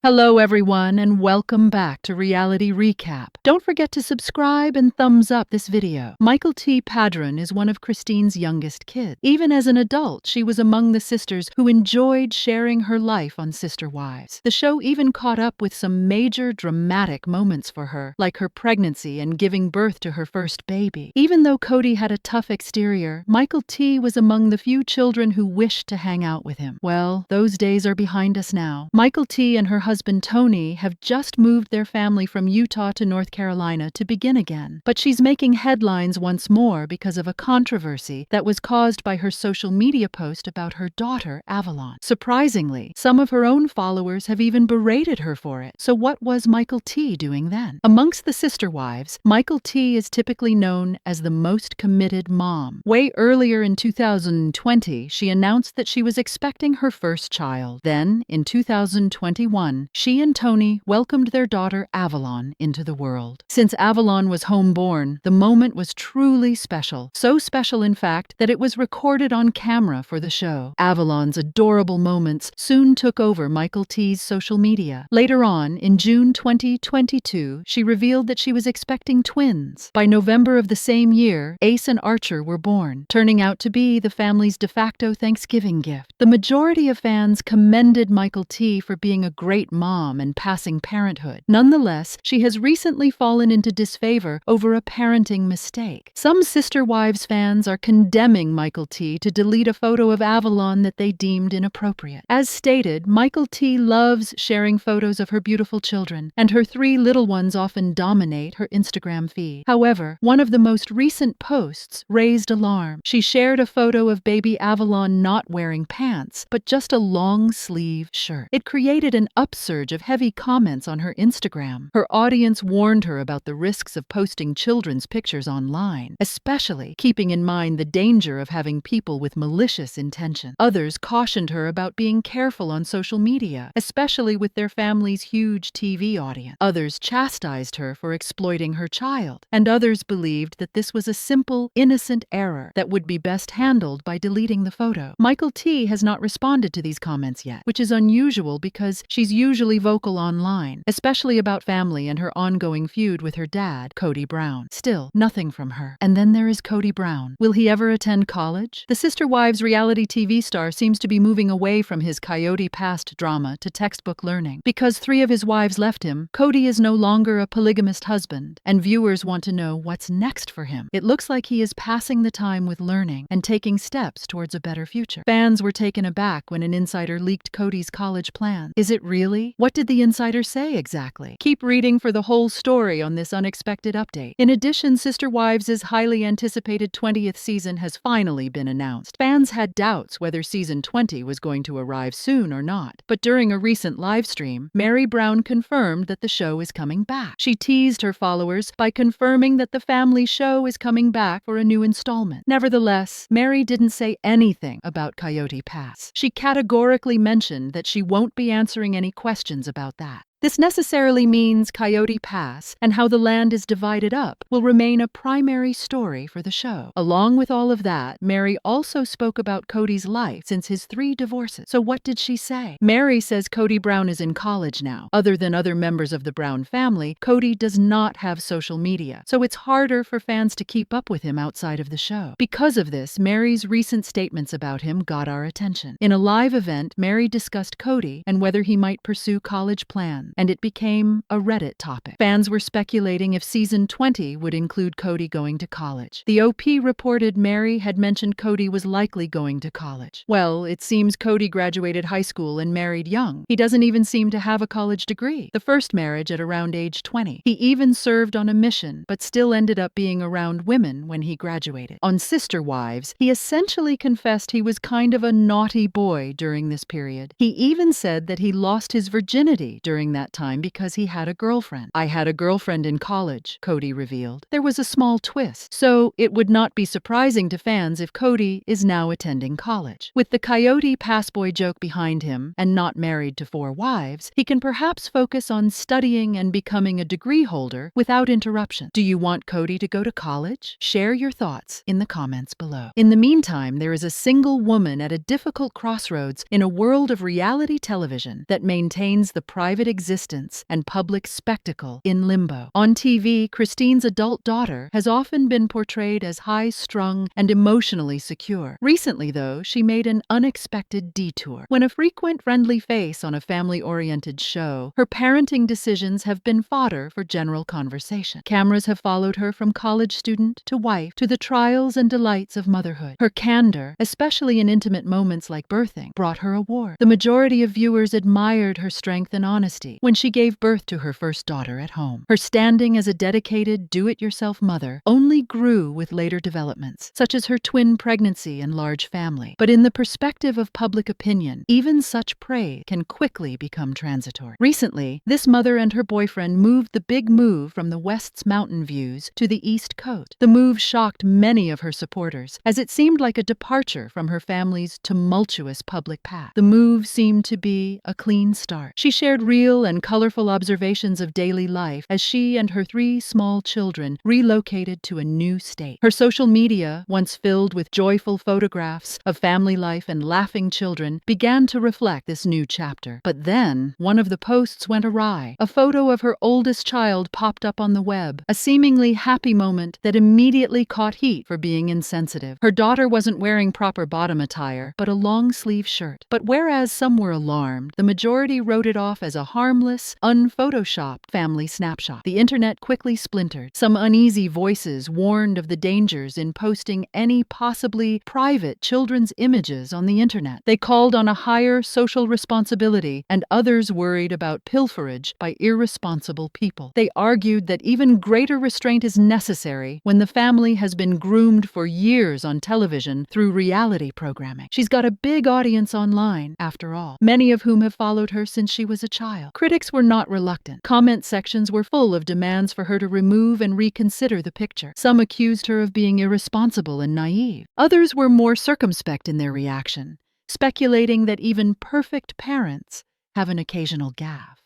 Hello everyone and welcome back to Reality Recap. Don't forget to subscribe and thumbs up this video. Mykelti Padron is one of Christine's youngest kids. Even as an adult, she was among the sisters who enjoyed sharing her life on Sister Wives. The show even caught up with some major dramatic moments for her, like her pregnancy and giving birth to her first baby. Even though Kody had a tough exterior, Mykelti was among the few children who wished to hang out with him. Well, those days are behind us now. Mykelti and her husband Tony have just moved their family from Utah to North Carolina to begin again. But she's making headlines once more because of a controversy that was caused by her social media post about her daughter, Avalon. Surprisingly, some of her own followers have even berated her for it. So what was Mykelti doing then? Amongst the sister wives, Mykelti is typically known as the most committed mom. Way earlier in 2020, she announced that she was expecting her first child. Then, in 2021, she and Tony welcomed their daughter Avalon into the world. Since Avalon was homeborn, the moment was truly special. So special, in fact, that it was recorded on camera for the show. Avalon's adorable moments soon took over Mykelti's social media. Later on, in June 2022, she revealed that she was expecting twins. By November of the same year, Ace and Archer were born, turning out to be the family's de facto Thanksgiving gift. The majority of fans commended Mykelti for being a great mom and passing parenthood. Nonetheless, she has recently fallen into disfavor over a parenting mistake. Some Sister Wives fans are condemning Mykelti to delete a photo of Avalon that they deemed inappropriate. As stated, Mykelti loves sharing photos of her beautiful children, and her three little ones often dominate her Instagram feed. However, one of the most recent posts raised alarm. She shared a photo of baby Avalon not wearing pants, but just a long-sleeve shirt. It created an upsurge of heavy comments on her Instagram. Her audience warned her about the risks of posting children's pictures online, especially keeping in mind the danger of having people with malicious intention. Others cautioned her about being careful on social media, especially with their family's huge TV audience. Others chastised her for exploiting her child, and others believed that this was a simple, innocent error that would be best handled by deleting the photo. Mykelti has not responded to these comments yet, which is unusual because she's usually vocal online, especially about family and her ongoing feud with her dad, Kody Brown. Still, nothing from her. And then there is Kody Brown. Will he ever attend college? The Sister Wives reality TV star seems to be moving away from his Coyote past drama to textbook learning. Because 3 of his wives left him, Kody is no longer a polygamist husband, and viewers want to know what's next for him. It looks like he is passing the time with learning and taking steps towards a better future. Fans were taken aback when an insider leaked Kody's college plan. Is it really? What did the insider say exactly? Keep reading for the whole story on this unexpected update. In addition, Sister Wives' highly anticipated 20th season has finally been announced. Fans had doubts whether season 20 was going to arrive soon or not, but during a recent live stream, Meri Brown confirmed that the show is coming back. She teased her followers by confirming that the family show is coming back for a new installment. Nevertheless, Meri didn't say anything about Coyote Pass. She categorically mentioned that she won't be answering any questions about that. This necessarily means Coyote Pass and how the land is divided up will remain a primary story for the show. Along with all of that, Meri also spoke about Kody's life since his 3 divorces. So what did she say? Meri says Kody Brown is in college now. Other than other members of the Brown family, Kody does not have social media, so it's harder for fans to keep up with him outside of the show. Because of this, Meri's recent statements about him got our attention. In a live event, Meri discussed Kody and whether he might pursue college plans, and it became a Reddit topic. Fans were speculating if season 20 would include Kody going to college. The OP reported Meri had mentioned Kody was likely going to college. Well, it seems Kody graduated high school and married young. He doesn't even seem to have a college degree. The first marriage at around age 20. He even served on a mission, but still ended up being around women when he graduated. On Sister Wives, he essentially confessed he was kind of a naughty boy during this period. He even said that he lost his virginity during that that time because he had a girlfriend. "I had a girlfriend in college," Kody revealed. There was a small twist, so it would not be surprising to fans if Kody is now attending college. With the coyote passboy joke behind him and not married to 4 wives, he can perhaps focus on studying and becoming a degree holder without interruption. Do you want Kody to go to college? Share your thoughts in the comments below. In the meantime, there is a single woman at a difficult crossroads in a world of reality television that maintains the private existence and public spectacle in limbo. On TV, Christine's adult daughter has often been portrayed as high-strung and emotionally secure. Recently, though, she made an unexpected detour. When a frequent friendly face on a family-oriented show, her parenting decisions have been fodder for general conversation. Cameras have followed her from college student to wife to the trials and delights of motherhood. Her candor, especially in intimate moments like birthing, brought her awards. The majority of viewers admired her strength and honesty when she gave birth to her first daughter at home. Her standing as a dedicated, do-it-yourself mother only grew with later developments, such as her twin pregnancy and large family. But in the perspective of public opinion, even such praise can quickly become transitory. Recently, this mother and her boyfriend moved the big move from the West's mountain views to the East Coast. The move shocked many of her supporters, as it seemed like a departure from her family's tumultuous public path. The move seemed to be a clean start. She shared real and colorful observations of daily life as she and her 3 small children relocated to a new state. Her social media, once filled with joyful photographs of family life and laughing children, began to reflect this new chapter. But then, one of the posts went awry. A photo of her oldest child popped up on the web, a seemingly happy moment that immediately caught heat for being insensitive. Her daughter wasn't wearing proper bottom attire, but a long-sleeve shirt. But whereas some were alarmed, the majority wrote it off as a harmless, unphotoshopped family snapshot. The internet quickly splintered. Some uneasy voices warned of the dangers in posting any possibly private children's images on the internet. They called on a higher social responsibility, and others worried about pilferage by irresponsible people. They argued that even greater restraint is necessary when the family has been groomed for years on television through reality programming. She's got a big audience online, after all, many of whom have followed her since she was a child. Critics were not reluctant. Comment sections were full of demands for her to remove and reconsider the picture. Some accused her of being irresponsible and naive. Others were more circumspect in their reaction, speculating that even perfect parents have an occasional gaffe.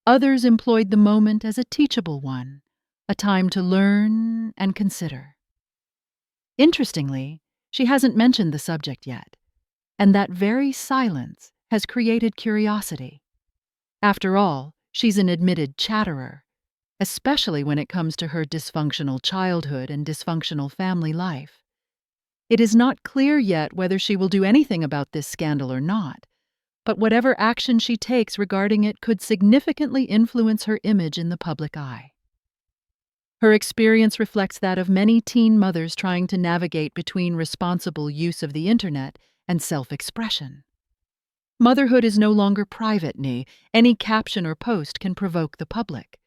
Others employed the moment as a teachable one, a time to learn and consider. Interestingly, she hasn't mentioned the subject yet, and that very silence has created curiosity. After all, she's an admitted chatterer, especially when it comes to her dysfunctional childhood and dysfunctional family life. It is not clear yet whether she will do anything about this scandal or not, but whatever action she takes regarding it could significantly influence her image in the public eye. Her experience reflects that of many teen mothers trying to navigate between responsible use of the internet and self-expression. Motherhood is no longer private, any caption or post can provoke the public.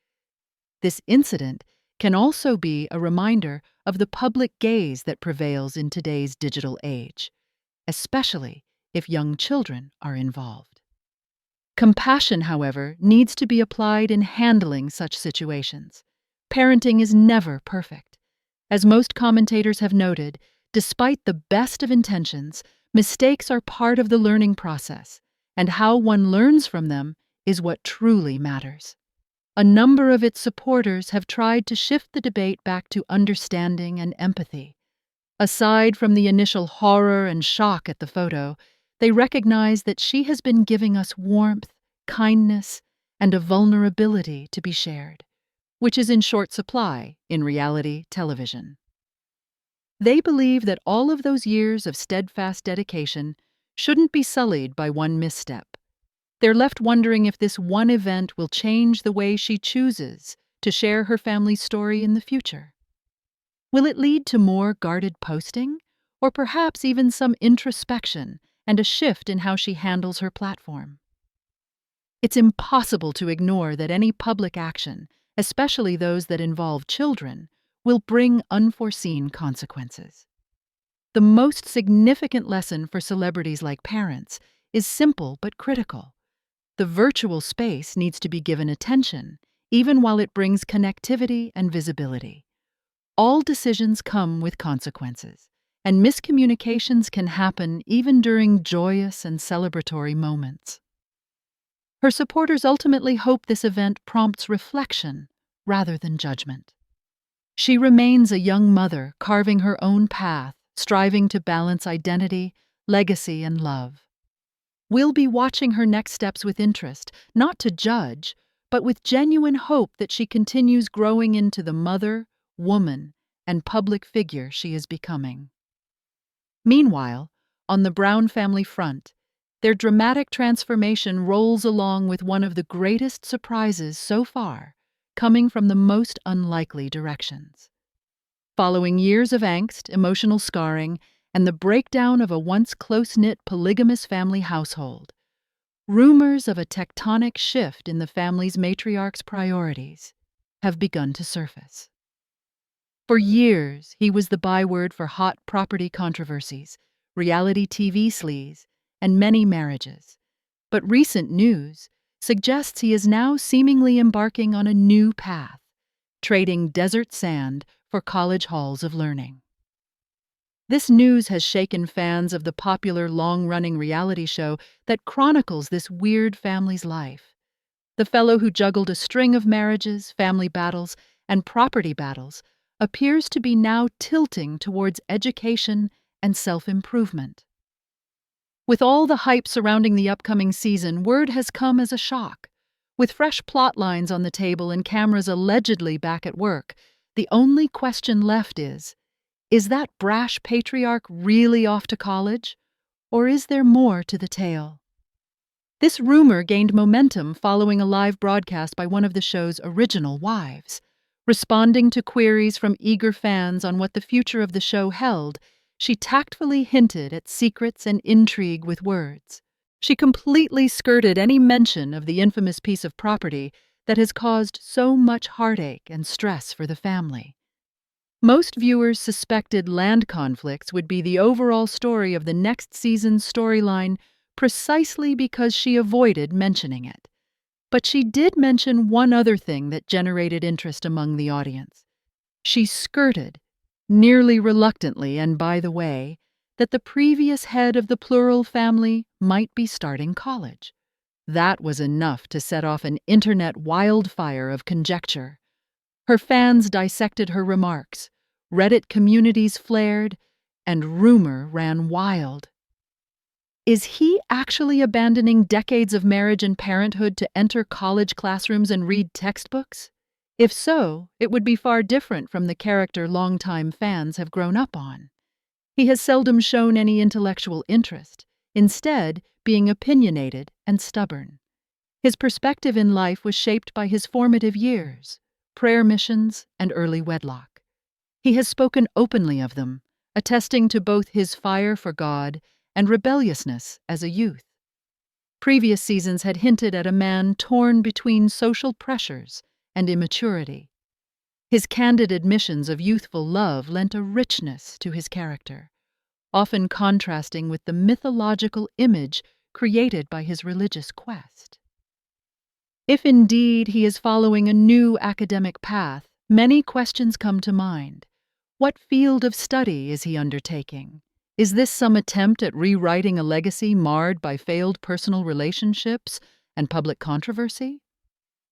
This incident can also be a reminder of the public gaze that prevails in today's digital age, especially if young children are involved. Compassion, however, needs to be applied in handling such situations. Parenting is never perfect. As most commentators have noted, despite the best of intentions, mistakes are part of the learning process, and how one learns from them is what truly matters. A number of its supporters have tried to shift the debate back to understanding and empathy. Aside from the initial horror and shock at the photo, they recognize that she has been giving us warmth, kindness, and a vulnerability to be shared, which is in short supply in reality television. They believe that all of those years of steadfast dedication shouldn't be sullied by one misstep. They're left wondering if this one event will change the way she chooses to share her family's story in the future. Will it lead to more guarded posting, or perhaps even some introspection and a shift in how she handles her platform? It's impossible to ignore that any public action, especially those that involve children, will bring unforeseen consequences. The most significant lesson for celebrities like parents is simple but critical. The virtual space needs to be given attention, even while it brings connectivity and visibility. All decisions come with consequences, and miscommunications can happen even during joyous and celebratory moments. Her supporters ultimately hope this event prompts reflection rather than judgment. She remains a young mother carving her own path, striving to balance identity, legacy, and love. We'll be watching her next steps with interest, not to judge, but with genuine hope that she continues growing into the mother, woman, and public figure she is becoming. Meanwhile, on the Brown family front, their dramatic transformation rolls along with one of the greatest surprises so far, coming from the most unlikely directions. Following years of angst, emotional scarring, and the breakdown of a once close-knit polygamous family household, rumors of a tectonic shift in the family's matriarch's priorities have begun to surface. For years, he was the byword for hot property controversies, reality TV sleaze, and many marriages. But recent news suggests he is now seemingly embarking on a new path, trading desert sand for college halls of learning. This news has shaken fans of the popular long-running reality show that chronicles this weird family's life. The fellow who juggled a string of marriages, family battles, and property battles appears to be now tilting towards education and self-improvement. With all the hype surrounding the upcoming season, word has come as a shock. With fresh plot lines on the table and cameras allegedly back at work, the only question left is that brash patriarch really off to college? Or is there more to the tale? This rumor gained momentum following a live broadcast by one of the show's original wives. Responding to queries from eager fans on what the future of the show held, she tactfully hinted at secrets and intrigue with words. She completely skirted any mention of the infamous piece of property that has caused so much heartache and stress for the family. Most viewers suspected land conflicts would be the overall story of the next season's storyline precisely because she avoided mentioning it. But she did mention one other thing that generated interest among the audience. She skirted, nearly reluctantly and by the way, that the previous head of the plural family might be starting college. That was enough to set off an internet wildfire of conjecture. Her fans dissected her remarks, Reddit communities flared, and rumor ran wild. Is he actually abandoning decades of marriage and parenthood to enter college classrooms and read textbooks? If so, it would be far different from the character longtime fans have grown up on. He has seldom shown any intellectual interest, instead being opinionated and stubborn. His perspective in life was shaped by his formative years, prayer missions, and early wedlock. He has spoken openly of them, attesting to both his fire for God and rebelliousness as a youth. Previous seasons had hinted at a man torn between social pressures and immaturity. His candid admissions of youthful love lent a richness to his character, often contrasting with the mythological image created by his religious quest. If indeed he is following a new academic path, many questions come to mind. What field of study is he undertaking? Is this some attempt at rewriting a legacy marred by failed personal relationships and public controversy?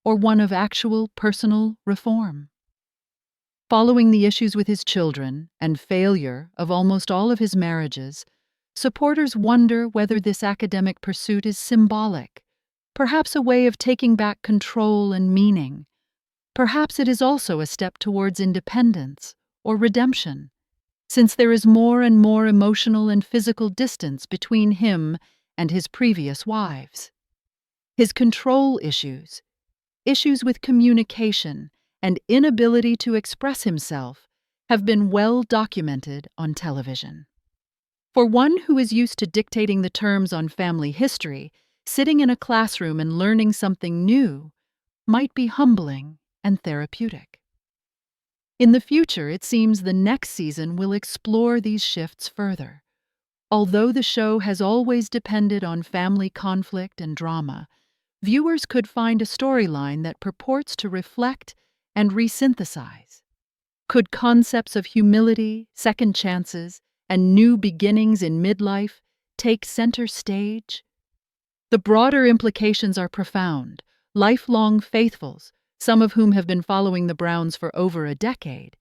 Or one of actual personal reform? Following the issues with his children and failure of almost all of his marriages, supporters wonder whether this academic pursuit is symbolic, perhaps a way of taking back control and meaning. Perhaps it is also a step towards independence or redemption, since there is more and more emotional and physical distance between him and his previous wives. His control issues with communication, and inability to express himself have been well documented on television. For one who is used to dictating the terms on family history, sitting in a classroom and learning something new might be humbling and therapeutic. In the future, it seems the next season will explore these shifts further. Although the show has always depended on family conflict and drama, viewers could find a storyline that purports to reflect and resynthesize. Could concepts of humility, second chances, and new beginnings in midlife take center stage? The broader implications are profound. Lifelong faithfuls, some of whom have been following the Browns for over a decade,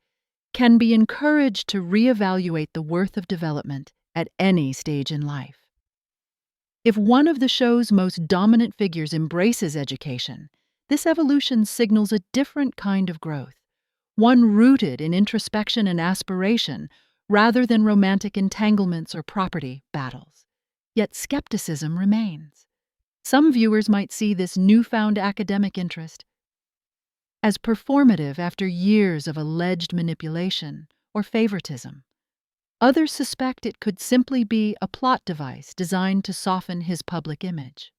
can be encouraged to reevaluate the worth of development at any stage in life. If one of the show's most dominant figures embraces education, this evolution signals a different kind of growth, one rooted in introspection and aspiration rather than romantic entanglements or property battles. Yet skepticism remains. Some viewers might see this newfound academic interest as performative after years of alleged manipulation or favoritism. Others suspect it could simply be a plot device designed to soften his public image.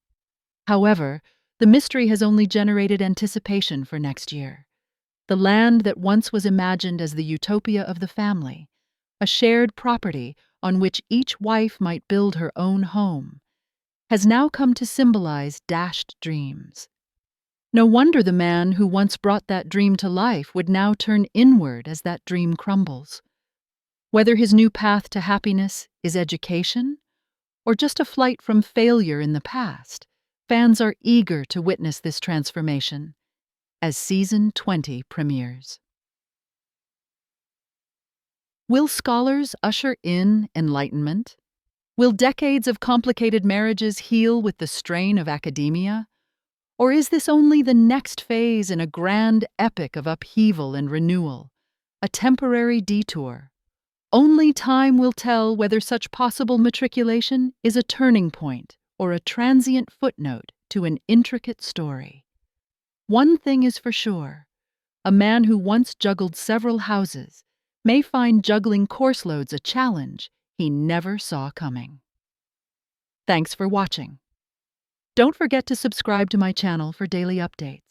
However, the mystery has only generated anticipation for next year. The land that once was imagined as the utopia of the family, a shared property on which each wife might build her own home, has now come to symbolize dashed dreams. No wonder the man who once brought that dream to life would now turn inward as that dream crumbles. Whether his new path to happiness is education or just a flight from failure in the past, fans are eager to witness this transformation as Season 20 premieres. Will scholars usher in enlightenment? Will decades of complicated marriages heal with the strain of academia? Or is this only the next phase in a grand epic of upheaval and renewal, a temporary detour? Only time will tell whether such possible matriculation is a turning point or a transient footnote to an intricate story. One thing is for sure, a man who once juggled several houses may find juggling course loads a challenge he never saw coming. Thanks for watching. Don't forget to subscribe to my channel for daily updates.